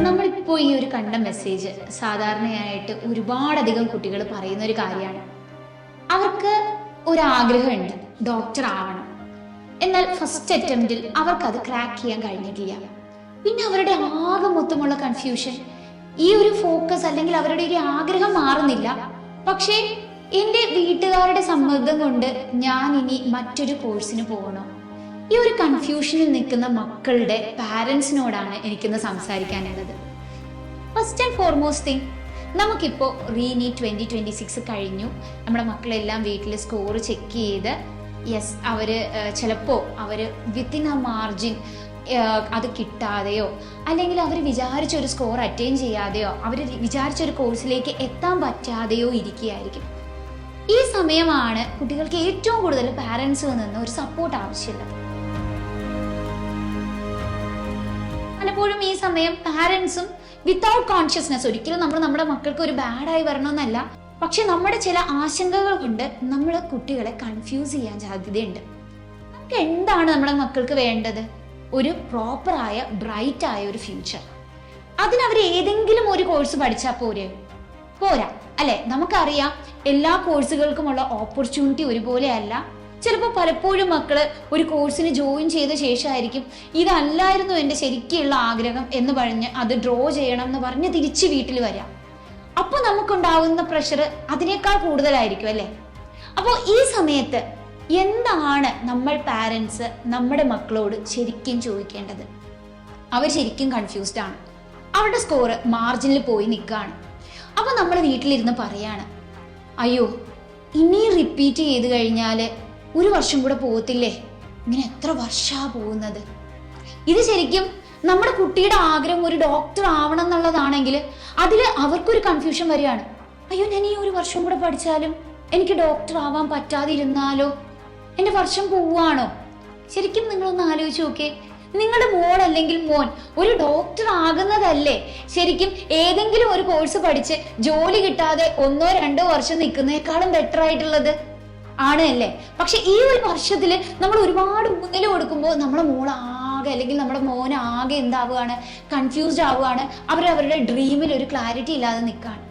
നമ്മളിപ്പോൾ ഈ ഒരു കണ്ട മെസ്സേജ് സാധാരണയായിട്ട് ഒരുപാടധികം കുട്ടികൾ പറയുന്ന ഒരു കാര്യമാണ്. അവർക്ക് ഒരാഗ്രഹമുണ്ട്, ഡോക്ടർ ആവണം. എന്നാൽ ഫസ്റ്റ് അറ്റംപ്റ്റിൽ അവർക്കത് ക്രാക്ക് ചെയ്യാൻ കഴിഞ്ഞിട്ടില്ല. പിന്നെ അവരുടെ ആകെ മൊത്തമുള്ള കൺഫ്യൂഷൻ, ഈ ഒരു ഫോക്കസ് അല്ലെങ്കിൽ അവരുടെ ഒരു ആഗ്രഹം മാറുന്നില്ല. പക്ഷേ എൻ്റെ വീട്ടുകാരുടെ സമ്മർദ്ദം കൊണ്ട് ഞാൻ ഇനി മറ്റൊരു കോഴ്സിന് പോകണോ? ഈ ഒരു കൺഫ്യൂഷനിൽ നിൽക്കുന്ന മക്കളുടെ പാരൻസിനോടാണ് എനിക്കിന്ന് സംസാരിക്കാനുള്ളത്. ഫസ്റ്റ് ആൻഡ് ഫോർമോസ്റ്റ് തിങ്, നമുക്കിപ്പോൾ റീനീറ്റ് 2026 കഴിഞ്ഞു. നമ്മുടെ മക്കളെല്ലാം വീട്ടിൽ സ്കോർ ചെക്ക് ചെയ്ത് യെസ് അവർ ചിലപ്പോൾ അവർ വിത്തിൻ ആ മാർജിൻ അത് കിട്ടാതെയോ അല്ലെങ്കിൽ അവർ വിചാരിച്ചൊരു സ്കോർ അറ്റൈൻ ചെയ്യാതെയോ അവർ വിചാരിച്ചൊരു കോഴ്സിലേക്ക് എത്താൻ പറ്റാതെയോ ഇരിക്കുകയായിരിക്കും. ഈ സമയമാണ് കുട്ടികൾക്ക് ഏറ്റവും കൂടുതൽ പാരൻസിൽ നിന്ന് ഒരു സപ്പോർട്ട് ആവശ്യമുള്ളത്. പലപ്പോഴും ഈ സമയം പാരൻസും വിത്തൗട്ട് കോൺഷ്യസ്നെസ്, ഒരിക്കലും നമ്മൾ നമ്മുടെ മക്കൾക്ക് ഒരു ബാഡായി വരണമെന്നല്ല, പക്ഷെ നമ്മുടെ ചില ആശങ്കകൾ കൊണ്ട് നമ്മൾ കുട്ടികളെ കൺഫ്യൂസ് ചെയ്യാൻ സാധ്യതയുണ്ട്. നമുക്ക് എന്താണ് നമ്മുടെ മക്കൾക്ക് വേണ്ടത്? ഒരു പ്രോപ്പറായ ബ്രൈറ്റ് ആയ ഒരു ഫ്യൂച്ചർ. അതിനവർ ഏതെങ്കിലും ഒരു കോഴ്സ് പഠിച്ചാൽ പോരാ അല്ലെ? നമുക്കറിയാം എല്ലാ കോഴ്സുകൾക്കുമുള്ള ഓപ്പർച്യൂണിറ്റി ഒരുപോലെ അല്ല. ചിലപ്പോൾ പലപ്പോഴും മക്കള് ഒരു കോഴ്സിന് ജോയിൻ ചെയ്ത ശേഷമായിരിക്കും ഇതല്ലായിരുന്നു എൻ്റെ ശരിക്കുള്ള ആഗ്രഹം എന്ന് പറഞ്ഞ് അത് ഡ്രോ ചെയ്യണം എന്ന് പറഞ്ഞ് തിരിച്ച് വീട്ടിൽ വരാം. അപ്പോൾ നമുക്കുണ്ടാവുന്ന പ്രഷർ അതിനേക്കാൾ കൂടുതലായിരിക്കും അല്ലേ? അപ്പോൾ ഈ സമയത്ത് എന്താണ് നമ്മൾ പാരൻസ് നമ്മുടെ മക്കളോട് ശരിക്കും ചോദിക്കേണ്ടത്? അവർ ശരിക്കും കൺഫ്യൂസ്ഡ് ആണ്, അവരുടെ സ്കോർ മാർജിനിൽ പോയി നിൽക്കുകയാണ്. അപ്പോൾ നമ്മൾ വീട്ടിലിരുന്ന് പറയാണ്, അയ്യോ ഇനി റിപ്പീറ്റ് ചെയ്ത് കഴിഞ്ഞാൽ ഒരു വർഷം കൂടെ പോകത്തില്ലേ? ഇങ്ങനെ എത്ര വർഷമാണ് പോകുന്നത്? ഇത് ശരിക്കും നമ്മുടെ കുട്ടിയുടെ ആഗ്രഹം ഒരു ഡോക്ടർ ആവണം എന്നുള്ളതാണെങ്കിൽ അതിൽ അവർക്കൊരു കൺഫ്യൂഷൻ വരികയാണ്. അയ്യോ ഞാൻ ഈ ഒരു വർഷം കൂടെ പഠിച്ചാലും എനിക്ക് ഡോക്ടർ ആവാൻ പറ്റാതിരുന്നാലോ? എൻ്റെ വർഷം പോവുകയാണോ? ശരിക്കും നിങ്ങളൊന്ന് ആലോചിച്ച് നോക്കേ. നിങ്ങളുടെ മോൾ അല്ലെങ്കിൽ മോൻ ഒരു ഡോക്ടർ ആകുന്നതല്ലേ ശരിക്കും ഏതെങ്കിലും ഒരു കോഴ്സ് പഠിച്ച് ജോലി കിട്ടാതെ 1-2 വർഷം നിൽക്കുന്നേക്കാളും ബെറ്റർ ആയിട്ടുള്ളത് ആണ് അല്ലേ? പക്ഷെ ഈ ഒരു വർഷത്തിൽ നമ്മൾ ഒരുപാട് ഊന്നൽ കൊടുക്കുമ്പോൾ നമ്മുടെ മോളാകെ അല്ലെങ്കിൽ നമ്മുടെ മോൻ ആകെ എന്താവുകയാണ്? കൺഫ്യൂസ്ഡ് ആവുകയാണ്. അവരവരുടെ ഡ്രീമിൽ ഒരു ക്ലാരിറ്റി ഇല്ലാതെ നിൽക്കുകയാണ്.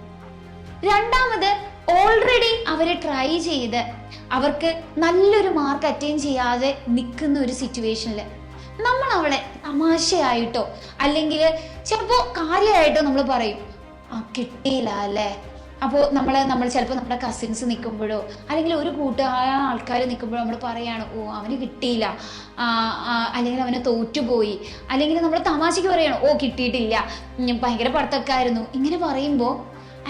രണ്ടാമത്, ഓൾറെഡി അവരെ ട്രൈ ചെയ്ത് അവർക്ക് നല്ലൊരു മാർക്ക് അറ്റൈൻ ചെയ്യാതെ നിൽക്കുന്ന ഒരു സിറ്റുവേഷനിൽ നമ്മൾ അവളെ തമാശയായിട്ടോ അല്ലെങ്കിൽ ചിലപ്പോൾ കാര്യമായിട്ടോ നമ്മൾ പറയും, കിട്ടിയില്ല അല്ലേ? അപ്പോൾ നമ്മൾ ചിലപ്പോൾ നമ്മുടെ കസിൻസ് നിൽക്കുമ്പോഴോ അല്ലെങ്കിൽ ഒരു ആൾക്കാർ നിൽക്കുമ്പോഴോ നമ്മൾ പറയാണ്, ഓ അവന് കിട്ടിയില്ല, അല്ലെങ്കിൽ അവന് തോറ്റുപോയി, അല്ലെങ്കിൽ നമ്മൾ തമാശയ്ക്ക് പറയണം, ഓ കിട്ടിയിട്ടില്ല, ഭയങ്കര പഠിത്തക്കായിരുന്നു. ഇങ്ങനെ പറയുമ്പോൾ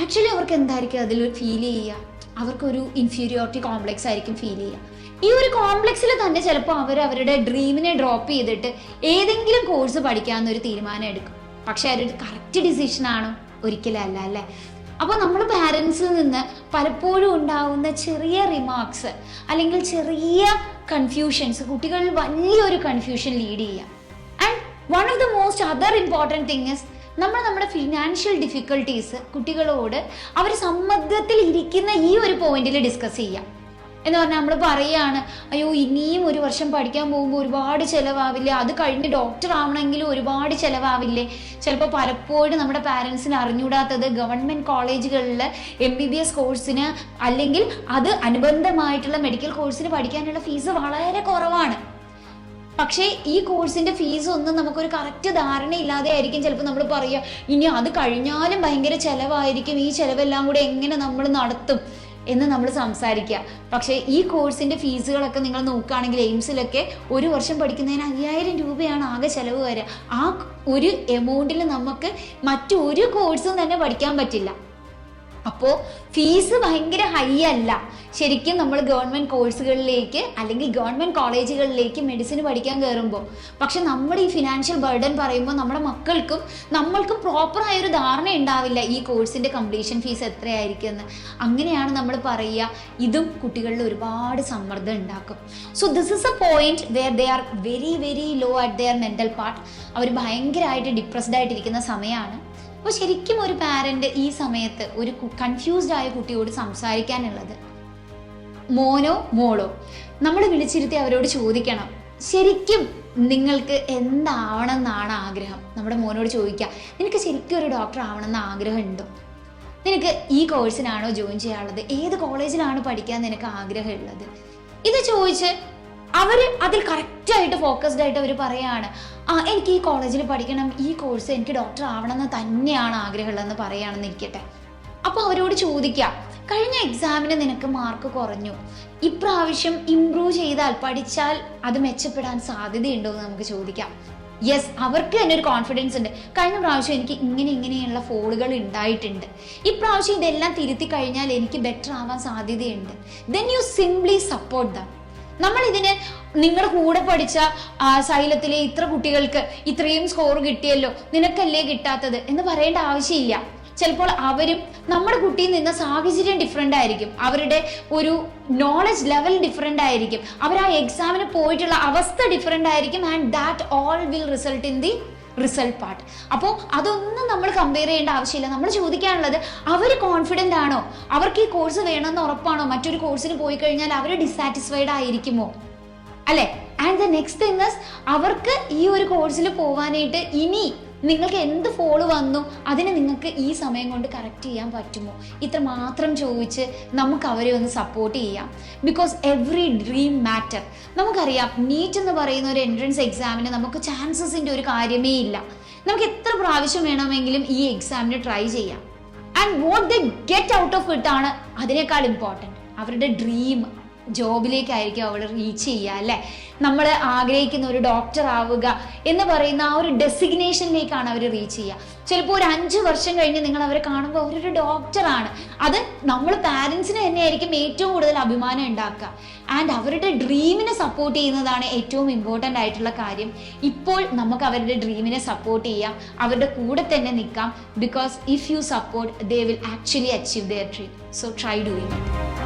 ആക്ച്വലി അവർക്ക് എന്തായിരിക്കും അതിൽ ഫീൽ ചെയ്യുക? അവർക്കൊരു ഇൻഫീരിയോറിറ്റി കോംപ്ലക്സ് ആയിരിക്കും ഫീൽ ചെയ്യുക. ഈ ഒരു കോംപ്ലക്സിൽ തന്നെ ചിലപ്പോൾ അവരുടെ ഡ്രീമിനെ ഡ്രോപ്പ് ചെയ്തിട്ട് ഏതെങ്കിലും കോഴ്സ് പഠിക്കാമെന്നൊരു തീരുമാനം എടുക്കും. പക്ഷെ അതൊരു കറക്റ്റ് ഡിസിഷൻ ആണോ? ഒരിക്കലും അല്ല അല്ലേ? അപ്പോൾ നമ്മൾ പാരൻസിൽ നിന്ന് പലപ്പോഴും ഉണ്ടാവുന്ന ചെറിയ റിമാർക്സ് അല്ലെങ്കിൽ ചെറിയ കൺഫ്യൂഷൻസ് കുട്ടികളിൽ വലിയൊരു കൺഫ്യൂഷൻ ലീഡ് ചെയ്യാം. And one of the most other important thing is നമ്മുടെ ഫിനാൻഷ്യൽ ഡിഫിക്കൽട്ടീസ് കുട്ടികളോട് അവർ സമ്മർദ്ദത്തിൽ ഇരിക്കുന്ന ഈ ഒരു പോയിന്റിൽ ഡിസ്കസ് ചെയ്യാം. എന്ന് പറഞ്ഞാൽ നമ്മൾ പറയുകയാണ്, അയ്യോ ഇനിയും ഒരു വർഷം പഠിക്കാൻ പോകുമ്പോൾ ഒരുപാട് ചിലവാവില്ലേ? അത് കഴിഞ്ഞ് ഡോക്ടർ ആവണമെങ്കിലും ഒരുപാട് ചിലവാവില്ലേ? ചിലപ്പോൾ പലപ്പോഴും നമ്മുടെ പാരൻസിന് അറിഞ്ഞൂടാത്തത് ഗവൺമെൻറ് കോളേജുകളിൽ MBBS കോഴ്സിന് അല്ലെങ്കിൽ അത് അനുബന്ധമായിട്ടുള്ള മെഡിക്കൽ കോഴ്സിന് പഠിക്കാനുള്ള ഫീസ് വളരെ കുറവാണ്. പക്ഷേ ഈ കോഴ്സിന്റെ ഫീസ് ഒന്നും നമുക്കൊരു കറക്റ്റ് ധാരണയില്ലാതെ ആയിരിക്കും ചിലപ്പോൾ നമ്മൾ പറയുക, ഇനി അത് കഴിഞ്ഞാലും ഭയങ്കര ചിലവായിരിക്കും, ഈ ചിലവെല്ലാം കൂടെ എങ്ങനെ നമ്മൾ നടത്തും എന്ന് നമ്മൾ സംസാരിക്കുക. പക്ഷേ ഈ കോഴ്സിന്റെ ഫീസുകളൊക്കെ നിങ്ങൾ നോക്കുകയാണെങ്കിൽ എയിംസിലൊക്കെ ഒരു വർഷം പഠിക്കുന്നതിന് 5000 രൂപയാണ് ആകെ ചിലവ് വരിക. ആ ഒരു എമൗണ്ടിൽ നമുക്ക് മറ്റൊരു കോഴ്സും തന്നെ പഠിക്കാൻ പറ്റില്ല. അപ്പോൾ ഫീസ് ഭയങ്കര ഹൈ അല്ല. ശരിക്കും നമ്മൾ ഗവൺമെൻറ് കോഴ്സുകളിലേക്ക് അല്ലെങ്കിൽ ഗവൺമെൻറ് കോളേജുകളിലേക്ക് മെഡിസിന് പഠിക്കാൻ കയറുമ്പോൾ പക്ഷെ നമ്മുടെ ഈ ഫിനാൻഷ്യൽ ബർഡൻ പറയുമ്പോൾ നമ്മുടെ മക്കൾക്കും നമ്മൾക്കും പ്രോപ്പറായൊരു ധാരണ ഉണ്ടാവില്ല ഈ കോഴ്സിൻ്റെ കംപ്ലീഷൻ ഫീസ് എത്രയായിരിക്കും എന്ന്. അങ്ങനെയാണ് നമ്മൾ പറയുക, ഇതും കുട്ടികളിൽ ഒരുപാട് സമ്മർദ്ദം ഉണ്ടാക്കും. So this is a point where they are very very low at their mental part. അവർ ഭയങ്കരമായിട്ട് ഡിപ്രസ്ഡ് ആയിട്ടിരിക്കുന്ന സമയമാണ്. അപ്പോൾ ശരിക്കും ഒരു പാരന്റ് ഈ സമയത്ത് ഒരു കൺഫ്യൂസ്ഡ് ആയ കുട്ടിയോട് സംസാരിക്കാനുള്ളത്, മോനോ മോളോ നമ്മൾ വിളിച്ചിരുത്തി അവരോട് ചോദിക്കണം, ശരിക്കും നിങ്ങൾക്ക് എന്താവണം എന്നാണ് ആഗ്രഹം? നമ്മുടെ മോനോട് ചോദിക്കുക, നിനക്ക് ശരിക്കും ഒരു ഡോക്ടർ ആവണം എന്ന് ആഗ്രഹം ഉണ്ടോ? നിനക്ക് ഈ കോഴ്സിനാണോ ജോയിൻ ചെയ്യാനുള്ളത്? ഏത് കോളേജിലാണ് പഠിക്കാൻ നിനക്ക് ആഗ്രഹമുള്ളത്? ഇത് ചോദിച്ച് അവര് അതിൽ കറക്റ്റായിട്ട് ഫോക്കസ്ഡ് ആയിട്ട് അവർ പറയാണ്, എനിക്ക് ഈ കോളേജിൽ പഠിക്കണം, ഈ കോഴ്സ് എനിക്ക് ഡോക്ടർ ആവണം എന്ന് തന്നെയാണ് ആഗ്രഹമുള്ളതെന്ന് പറയുകയാണെന്ന് ഇരിക്കട്ടെ. അപ്പോൾ അവരോട് ചോദിക്കാം, കഴിഞ്ഞ എക്സാമിന് നിനക്ക് മാർക്ക് കുറഞ്ഞു, ഇപ്രാവശ്യം ഇംപ്രൂവ് ചെയ്താൽ പഠിച്ചാൽ അത് മെച്ചപ്പെടാൻ സാധ്യതയുണ്ടോ എന്ന് നമുക്ക് ചോദിക്കാം. യെസ്, അവർക്ക് തന്നെ ഒരു കോൺഫിഡൻസ് ഉണ്ട്. കഴിഞ്ഞ പ്രാവശ്യം എനിക്ക് ഇങ്ങനെയുള്ള ഫോളുകൾ ഉണ്ടായിട്ടുണ്ട്, ഇപ്രാവശ്യം ഇതെല്ലാം തിരുത്തി കഴിഞ്ഞാൽ എനിക്ക് ബെറ്റർ ആവാൻ സാധ്യതയുണ്ട്. Then you simply support them. നമ്മൾ ഇതിന് നിങ്ങളുടെ കൂടെ പഠിച്ച സൈലത്തിലെ ഇത്ര കുട്ടികൾക്ക് ഇത്രയും സ്കോർ കിട്ടിയല്ലോ, നിനക്കല്ലേ കിട്ടാത്തത് എന്ന് പറയേണ്ട ആവശ്യമില്ല. ചിലപ്പോൾ അവരും നമ്മുടെ കുട്ടിയിൽ നിന്ന് സാഹചര്യം ഡിഫറെൻ്റ് ആയിരിക്കും, അവരുടെ ഒരു നോളജ് ലെവൽ ഡിഫറെൻ്റ് ആയിരിക്കും, അവർ ആ എക്സാമിന് പോയിട്ടുള്ള അവസ്ഥ ഡിഫറെൻ്റ് ആയിരിക്കും. And that all will result in the result part. അപ്പോൾ അതൊന്നും നമ്മൾ കമ്പയർ ചെയ്യേണ്ട ആവശ്യമില്ല. നമ്മൾ ചോദിക്കാനുള്ളത്, അവർ കോൺഫിഡൻ്റ് ആണോ, അവർക്ക് ഈ കോഴ്സ് വേണമെന്ന് ഉറപ്പാണോ, മറ്റൊരു കോഴ്സിന് പോയി കഴിഞ്ഞാൽ അവർ ഡിസാറ്റിസ്ഫൈഡ് ആയിരിക്കുമോ, അല്ലെ? And the next thing is, അവർക്ക് ഈ ഒരു കോഴ്സിൽ പോവാനായിട്ട് ഇനി നിങ്ങൾക്ക് എന്ത് ഫോള് വന്നു അതിനെ നിങ്ങൾക്ക് ഈ സമയം കൊണ്ട് കറക്റ്റ് ചെയ്യാൻ പറ്റുമോ? ഇത്ര മാത്രം ചോദിച്ച് നമുക്ക് അവരെ ഒന്ന് സപ്പോർട്ട് ചെയ്യാം. Because every dream matter. നമുക്കറിയാം, നീറ്റ് എന്ന് പറയുന്ന ഒരു എൻട്രൻസ് എക്സാമിന് നമുക്ക് ചാൻസസിൻ്റെ ഒരു കാര്യമേ ഇല്ല. നമുക്ക് എത്ര പ്രാവശ്യം വേണമെങ്കിലും ഈ എക്സാമിന് ട്രൈ ചെയ്യാം. And what they get out of it ആണ് അതിനേക്കാൾ ഇമ്പോർട്ടൻറ്റ്. അവരുടെ ഡ്രീം ജോബിലേക്കായിരിക്കും അവൾ റീച്ച് ചെയ്യുക, അല്ലേ? നമ്മൾ ആഗ്രഹിക്കുന്ന ഒരു ഡോക്ടർ ആവുക എന്ന് പറയുന്ന ആ ഒരു ഡെസിഗ്നേഷനിലേക്കാണ് അവർ റീച്ച് ചെയ്യുക. ചിലപ്പോൾ ഒരു 5 വർഷം കഴിഞ്ഞ് നിങ്ങൾ അവരെ കാണുമ്പോൾ അവരൊരു ഡോക്ടറാണ്. അത് നമ്മൾ പാരൻസിന് തന്നെയായിരിക്കും ഏറ്റവും കൂടുതൽ അഭിമാനം ഉണ്ടാക്കുക. ആൻഡ് അവരുടെ ഡ്രീമിനെ സപ്പോർട്ട് ചെയ്യുന്നതാണ് ഏറ്റവും ഇമ്പോർട്ടൻ്റ് ആയിട്ടുള്ള കാര്യം. ഇപ്പോൾ നമുക്ക് അവരുടെ ഡ്രീമിനെ സപ്പോർട്ട് ചെയ്യാം, അവരുടെ കൂടെ തന്നെ നിൽക്കാം. Because if you support, they will actually achieve there dream. So try doing it.